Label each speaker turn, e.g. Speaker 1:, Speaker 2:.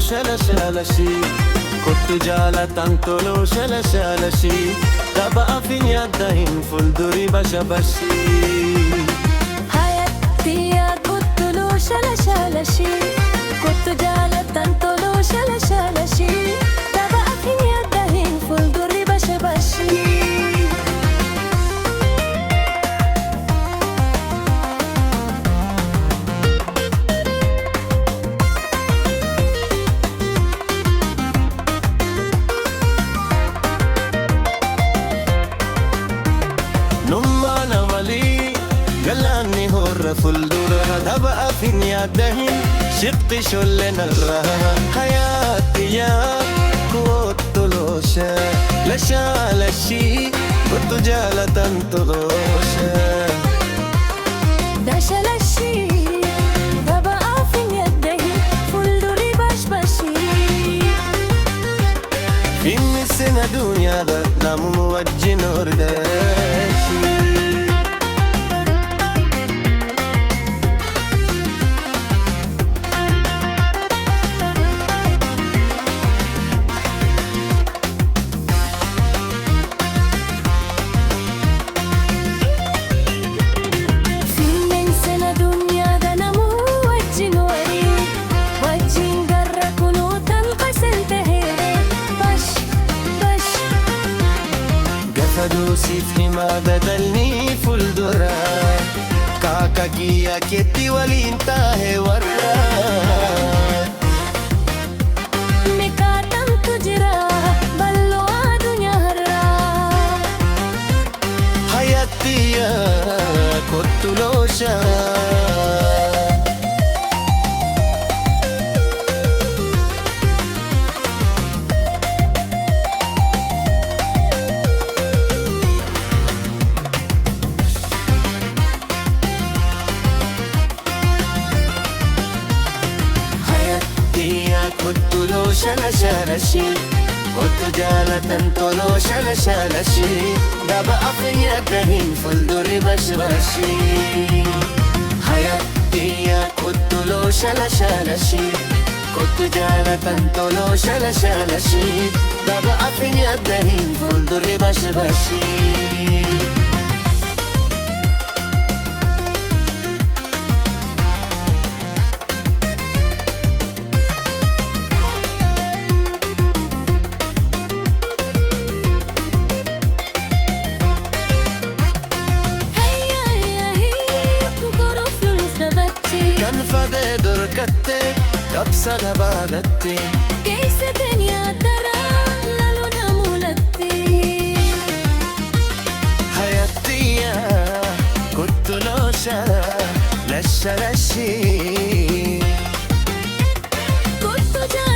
Speaker 1: شلشالشي كنت جالة تنتلو شلشالشي تبقى في يدين فلدري بشبشي
Speaker 2: حياتي يا كنتلو شلشالشي كنت جالة تنتلو شلشالشي تبقى في يدين فلدري بشبشي
Speaker 1: قلاني هور فلدورها دبقى في يدهن شقت شل نرها حياتي يا كنت لوشا لشالشي كنت جالة تنتلوشا
Speaker 2: دشلشي دبقى في يدهن فلدري بشبشي
Speaker 1: في السنة دنيا دا نام موجه نور داشي دوسي في ما بدلني فلدرا كاكا كيا كيتي ولي انتهي ورا
Speaker 2: مكاتم تجرا بلو دنيا هرا
Speaker 1: حياتي يا كنت لوشا كنت لو شلشالشي كنت جالة تنتلو شلشالشي دبقى في يدهن فلدري بشبشي حياتي يا كنت لو شلشالشي كنت جالة تنتلو شلشالشي دبقى في يدهن فلدري بشبشي فدي دركتي كبسة غبادتي
Speaker 2: كيس دنيا ترى لالونا مولتي
Speaker 1: حياتي يا كنت لوشا لشالشي
Speaker 2: كنت جالة